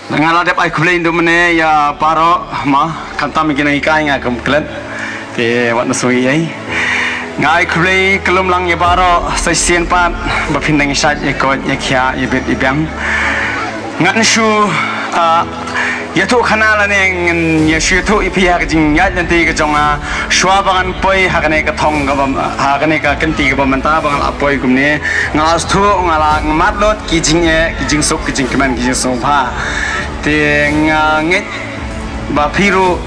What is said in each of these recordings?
Ngala dep ai kublin du mene ya paro ma kanta mi kina ikai nga kumklet te wat nasui ai ngai kublai kelum lang ya paro sai sien pat ba phindang sat ye ko ye khia ye bit ibang ngan shu ya tu khana la ne ya shu tu ipia ka jing ya nanti ka jonga shwa bangan poi ha kane ka thong ga ha kane ka kanti ga manta bangal apoi kumne ngalas thu ngala mat lot ki jing sok ki jing keman ki jing so pha te nget ba phiru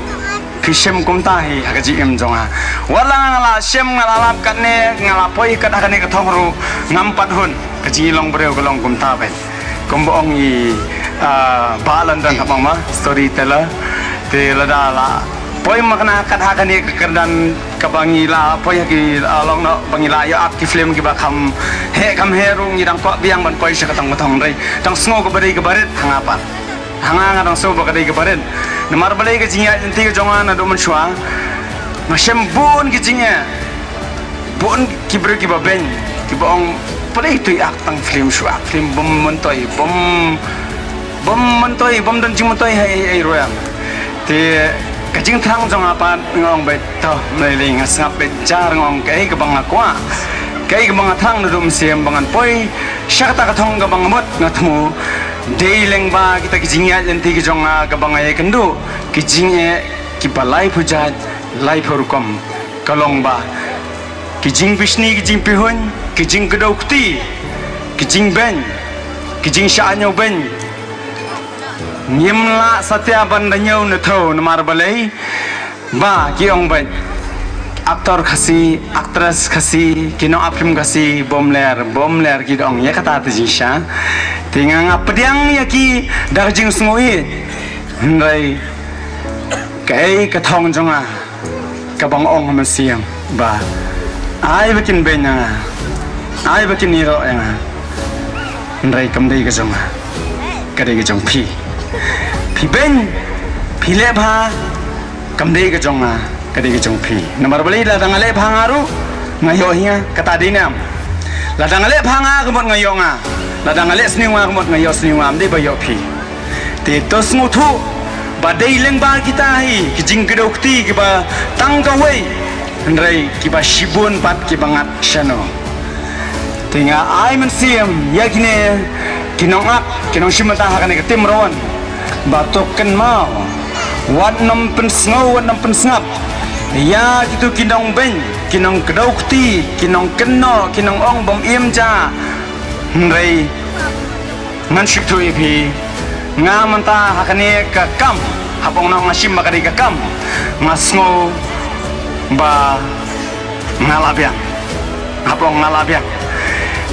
pisem kumta hi hagaji em jonga wala ngala sem ngala lap katne ngala poi kat hakane ka thongru ngam padhun kaji long breu golong kumta ben kumbong i balan dan kapang ma storyteller te lada la poi makna kat hakane ka kerdan kabangi la poi ki long no bangila ya ak ki film ki ba kham he rung ni dang ko biang ban poi sa katang matong dai tang sngo ko bari ka barit hangapa hanga ngadang so ba kadai ka barit namar balai ke jinga inti ke jongan ado menshwa masem bun ke jinga bun kibre ki baben ki bong palai tu ak tang film shwa film bom mentoi bom dan jing mentoi hai royam te kajing thang jong apa ngong bet to meling asap bet jar ngong kai ke bang akwa kai ke bang thang dum siam bangan poi syakta ka thong ka bang mot ngatmu Deiling ba kita kijingnya nanti kijonga kabangaya kendu kijingnya kibalai pujat lai perukom kalong ba kijing bisni kijing pihun kijing kedaukti kijing ben kijing syaanyo ben nyemla satya bandanyau nathau namar balai ba kiong ben aktor khasi aktris khasi kino aprim khasi bomler kidong ya kata tejisha tingang apdiang ya ki darjing sngoi ndai kai ka thong jonga ka bang ong masiam ba ai bakin benya ai bakin niro ya ndai kamdai ka jonga kadai ka jong phi ben phi le bha kamdai ka jonga kadai ke jong phi namar balai la dangale phangaru ngayo hiya kata dinam la dangale phanga kemot ngayo nga la dangale sniwa kemot ngayo sniwa amde bayo phi te tos nguthu badai lengba kita hi kijing kedokti ki ba tangkawai ndrai ki ba shibun pat ki bangat shano tinga ai mensiam yakine kinong shimata hakane ke timron ba token mau wat nam pensngau wat nam pensngap ya gitu kinong ben kinong kedaukti kinong keno kinong ong bom imja ndai ngan ship tu ipi nga manta hakane ka kam hapong na ngasim makari ka kam ngasngo ba ngalabya hapong ngalabya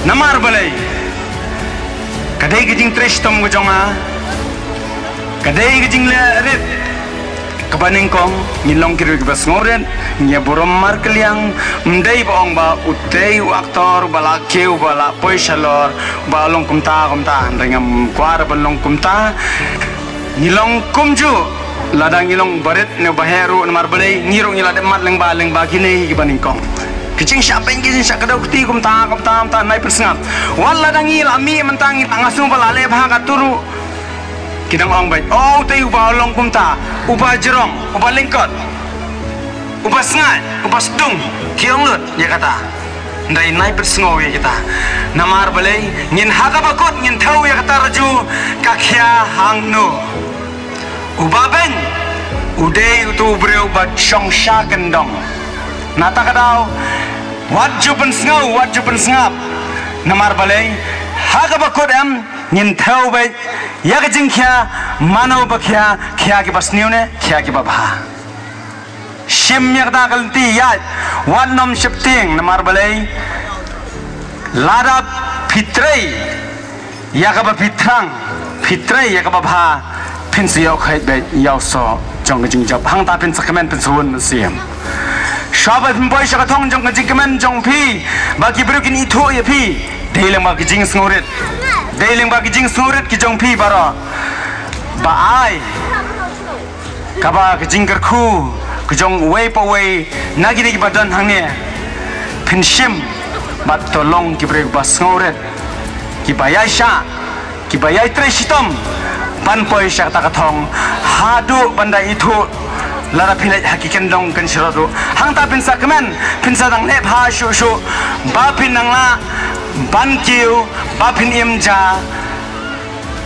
namar balai kadai gijing trestom gojonga kadai gijing ret kabaning kong ngilong kiri kibas ngoren nya borom markeliang mdai baong ba utei aktor bala keu bala poisalor balong kumta ringam kwar balong kumta ngilong kumju ladang ngilong baret ne baheru namar balai ngirong ilade mat leng ba kini kibaning kong kicing syapeng kicing syakadau kuti kumta nai persngap wala dangi lami mentangi tangasu balale bha katuru kidang ong baik oh tei uba long kumta uba jerong uba lengkot uba sengat uba sedung kiong lut ya kata ndai nai persngo ya kita namar balai ngin haga bakut ngin thau ya kata raju kakhya hangnu uba ben udei utu breu ba chongsha kendong nata kadau waju pensngap namar balai haga bakut am ngin thau ba ya kajing kya mano bakya kya ki basniu ne kya ki babha shim yak da galti ya wan nom shifting namar balai lada fitrei ya ka ba fitrei ya ka babha pinsi yok hai be yaw so jong jing job hang ta pin sakmen pin sun siam shabat boy shaka thong jong jing kemen jong phi ba ki brukin itho ya phi deileng ba ki jing snoret Deiling bagi jing surit ki jong pi baro ba ai kaba ki jing kerku ki jong wei pa wei nagi ki badan hangne pinshim bat tolong ki brek bas ngoret ki bayai sha ki bayai tre shitom ban poi syak ta kathong hadu banda itu lara pilai hakikan dong kan sirodu hang ta pin sakmen pin sadang ne pha shu shu ba pin nang la ban kiu ba pin imja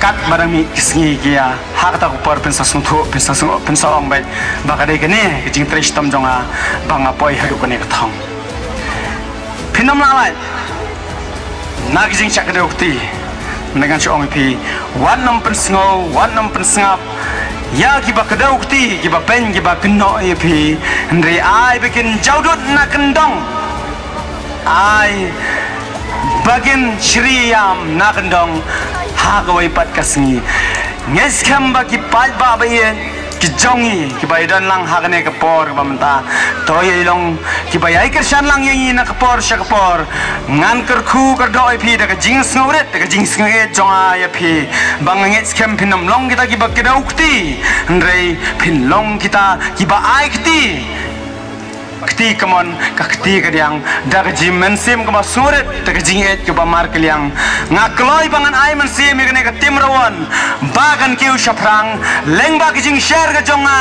kat barang mi kisngi kia hak ta kupar pin sasung thu pin song bai ba ka dei kene jing tres tam jonga banga poi hadu kone kathong pinam la lai nak jing chak de ukti dengan seorang pi wan nam pen snow wan nam pen sngap ya kiba kedau ukti kiba pen kiba pino pi ndri ai bikin jaudut nak kendong ai bagin shriyam nak kendong ha gawai pat kasngi nges kam bagi pat ba bayen ki jongi ki baidan lang hagane ka por ba manta to ye long ki bayai kersan lang yang ina ka por sha ka por ngan ker khu ker doi phi da ka jing sngoret da ka jing snge jonga ya phi bang nget skem pinam long kita ki ba kida ukti ndrei phin long kita ki ba ai kti kti kamon ka kti ka yang da ka jim mensim ka ba suret da ka jing et ka ba mar ka yang ngakloi bangan ai mensim me ka tim rawan bagan kiu shaprang leng ba ka jing share ka jonga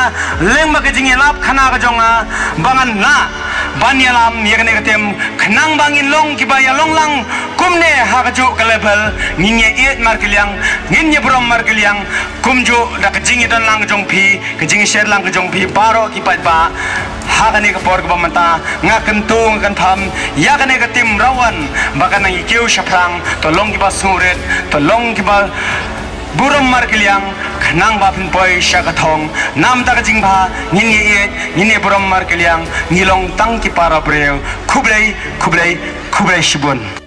leng ba ka jing lap khana ka jonga bangan na banyalam ye ka tem khnang bangin long ki ba ya long lang kumne ha ka ju ka level ninye et mar ka yang ninye brom mar ka yang kumju da ka jing dan lang jong phi ka jing share lang ka jong phi baro ki pa ba ha ka ne ka por mata ngakan tung kan tham ya kan ka tim rawan bakan nang ikiu shaprang to long ki ba suret to long ki ba buram mar kiliang khnang ba pin poi sha ka thong nam ta ka jing ba ni buram mar kiliang ni long tang ki para breu khublei shibun